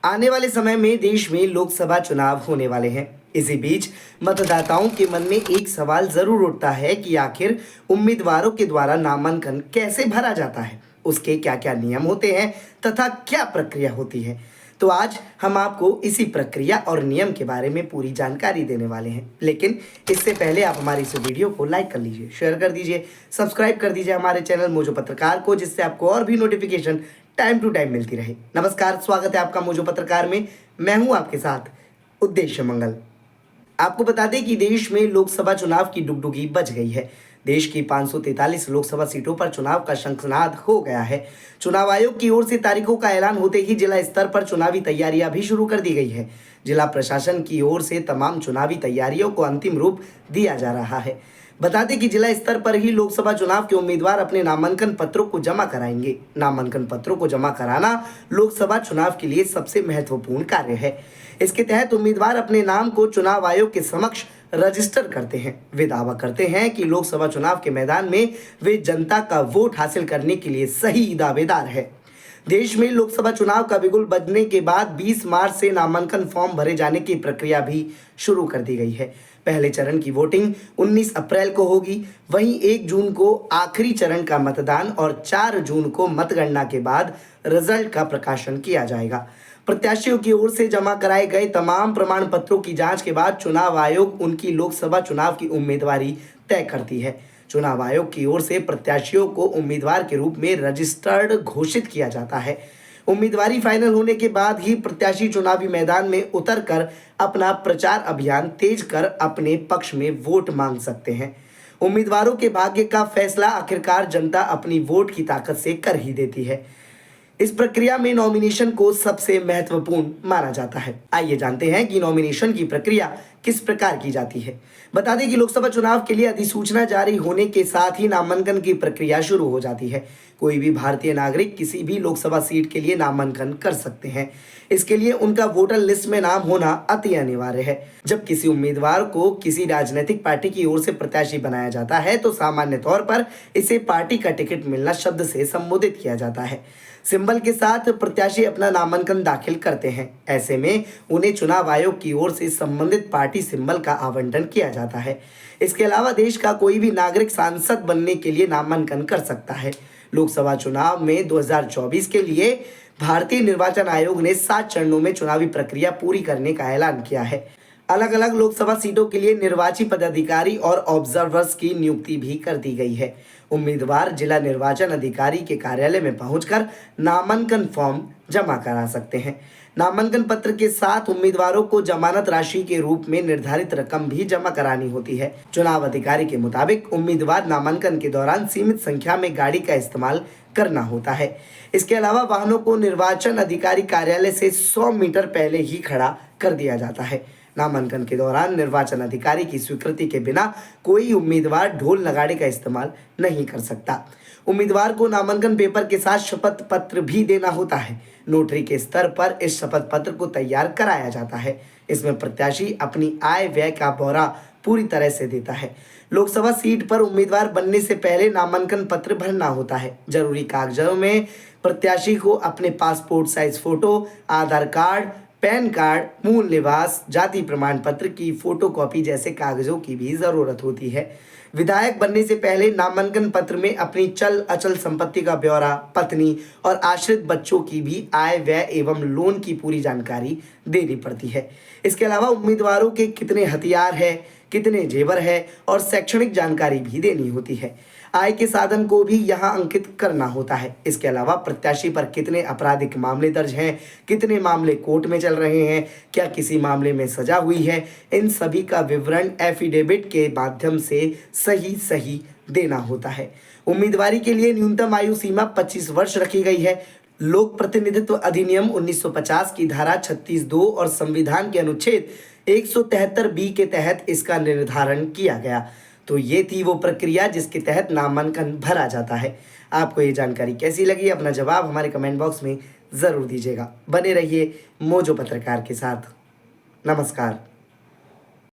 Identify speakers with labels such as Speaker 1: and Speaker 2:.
Speaker 1: आने वाले समय में देश में लोकसभा चुनाव होने वाले हैं। इसी बीच मतदाताओं के मन में एक सवाल जरूर उठता है कि आखिर उम्मीदवारों के द्वारा नामांकन कैसे भरा जाता है, उसके क्या क्या नियम होते हैं तथा क्या प्रक्रिया होती है। तो आज हम आपको इसी प्रक्रिया और नियम के बारे में पूरी जानकारी देने वाले हैं। लेकिन इससे पहले आप हमारी इस वीडियो को लाइक कर लीजिए, शेयर कर दीजिए, सब्सक्राइब कर दीजिए हमारे चैनल मोजो पत्रकार को, जिससे आपको और भी नोटिफिकेशन टाइम टू टाइम मिलती रहे। नमस्कार, स्वागत है आपका मोजो पत्रकार में। मैं हूं आपके साथ उद्देश्य मंगल। आपको बता दें कि देश में लोकसभा चुनाव की डुगडुगी बज गई है। देश की 543 लोकसभा सीटों पर चुनाव का शंखनाद हो गया है। चुनाव आयोग की ओर से तारीखों का ऐलान होते ही जिला स्तर पर चुनावी तैयारियां भी शुरू कर दी गई है। जिला प्रशासन की ओर से तमाम चुनावी तैयारियों को अंतिम रूप दिया जा रहा है। बता दें कि जिला स्तर पर ही लोकसभा चुनाव के उम्मीदवार अपने नामांकन पत्रों को जमा कराएंगे। नामांकन पत्रों को जमा कराना लोकसभा चुनाव के लिए सबसे महत्वपूर्ण कार्य है। इसके तहत उम्मीदवार अपने नाम को चुनाव आयोग के समक्ष रजिस्टर करते हैं। वे दावा करते हैं कि लोकसभा चुनाव के मैदान में वे जनता का वोट हासिल करने के लिए सही दावेदार है। देश में लोकसभा चुनाव का बिगुल बजने के बाद 20 मार्च से नामांकन फॉर्म भरे जाने की प्रक्रिया भी शुरू कर दी गई है। पहले चरण की वोटिंग 19 अप्रैल को होगी। वहीं 1 जून को आखिरी चरण का मतदान और 4 जून को मतगणना के बाद रिजल्ट का प्रकाशन किया जाएगा। प्रत्याशियों की ओर से जमा कराए गए तमाम प्रमाण पत्रों की जांच के बाद चुनाव आयोग उनकी लोकसभा चुनाव की उम्मीदवारी तय करती है। चुनाव आयोग की ओर से प्रत्याशियों को उम्मीदवार के रूप में रजिस्टर्ड घोषित किया जाता है। उम्मीदवारी फाइनल होने के बाद ही प्रत्याशी चुनावी मैदान में उतरकर अपना प्रचार अभियान तेज कर अपने पक्ष में वोट मांग सकते हैं। उम्मीदवारों के भाग्य का फैसला आखिरकार जनता अपनी वोट की ताकत से कर ही देती है। इस प्रक्रिया में नॉमिनेशन को सबसे महत्वपूर्ण माना जाता है। आइए जानते हैं कि नॉमिनेशन की प्रक्रिया किस प्रकार की जाती है। बता दें कि लोकसभा चुनाव के लिए अधिसूचना जारी होने के साथ ही नामांकन की प्रक्रिया शुरू हो जाती है। कोई भी भारतीय नागरिक किसी भी लोकसभा सीट के लिए नामांकन कर सकते हैं। इसके लिए उनका वोटर लिस्ट में नाम होना अति अनिवार्य है। जब किसी उम्मीदवार को किसी राजनीतिक पार्टी की ओर से प्रत्याशी बनाया जाता है तो सामान्य तौर पर इसे पार्टी का टिकट मिलना शब्द से संबोधित किया जाता है। सिंबल के साथ प्रत्याशी अपना नामांकन दाखिल करते हैं। ऐसे में उन्हें चुनाव आयोग की ओर से संबंधित पार्टी सिंबल का आवंटन किया जाता है। इसके अलावा देश का कोई भी नागरिक सांसद बनने के लिए नामांकन कर सकता है। लोकसभा चुनाव में 2024 के लिए भारतीय निर्वाचन आयोग ने 7 चरणों में चुनावी प्रक्रिया पूरी करने का ऐलान किया है। अलग अलग लोकसभा सीटों के लिए निर्वाची पदाधिकारी और ऑब्जर्वर्स की नियुक्ति भी कर दी गई है। उम्मीदवार जिला निर्वाचन अधिकारी के कार्यालय में पहुंचकर नामांकन फॉर्म जमा करा सकते हैं। नामांकन पत्र के साथ उम्मीदवारों को जमानत राशि के रूप में निर्धारित रकम भी जमा करानी होती है। चुनाव अधिकारी के मुताबिक उम्मीदवार नामांकन के दौरान सीमित संख्या में गाड़ी का इस्तेमाल करना होता है। इसके अलावा वाहनों को निर्वाचन अधिकारी कार्यालय से 100 मीटर पहले ही खड़ा कर दिया जाता है। नामांकन के दौरान निर्वाचन अधिकारी की स्वीकृति के बिना कोई उम्मीदवार ढोल नगाड़े का इस्तेमाल नहीं कर सकता। उम्मीदवार को नामांकन पेपर के साथ शपथ पत्र भी देना होता है। नोटरी के स्तर पर इस शपथ पत्र को तैयार कराया जाता है। इसमें प्रत्याशी अपनी आय व्यय का ब्यौरा पूरी तरह से देता है। लोकसभा सीट पर उम्मीदवार बनने से पहले नामांकन पत्र भरना होता है। जरूरी कागजातों में प्रत्याशी को अपने पासपोर्ट साइज फोटो, आधार कार्ड, पैन कार्ड, मूल निवास, जाति प्रमाण पत्र की फोटोकॉपी जैसे कागजों की भी जरूरत होती है। विधायक बनने से पहले नामांकन पत्र में अपनी चल अचल संपत्ति का ब्यौरा, पत्नी और आश्रित बच्चों की भी आय व्यय एवं लोन की पूरी जानकारी देनी पड़ती है। इसके अलावा उम्मीदवारों के कितने हथियार है, कितने जेवर है और शैक्षणिक जानकारी भी देनी होती है। आय के साधन को भी यहाँ अंकित करना होता है। इसके अलावा प्रत्याशी पर कितने आपराधिक मामले दर्ज हैं, कितने मामले कोर्ट में चल रहे हैं, क्या किसी मामले में सजा हुई है, इन सभी का विवरण एफिडेविट के माध्यम से सही देना होता है। उम्मीदवारी के लिए न्यूनतम आयु सीमा 25 वर्ष रखी गई है। लोक प्रतिनिधित्व अधिनियम 1950 की धारा 36(2) और संविधान के अनुच्छेद 173(b) के तहत इसका निर्धारण किया गया। तो ये थी वो प्रक्रिया जिसके तहत नामांकन भरा जाता है। आपको ये जानकारी कैसी लगी, अपना जवाब हमारे कमेंट बॉक्स में ज़रूर दीजिएगा। बने रहिए मोजो पत्रकार के साथ। नमस्कार।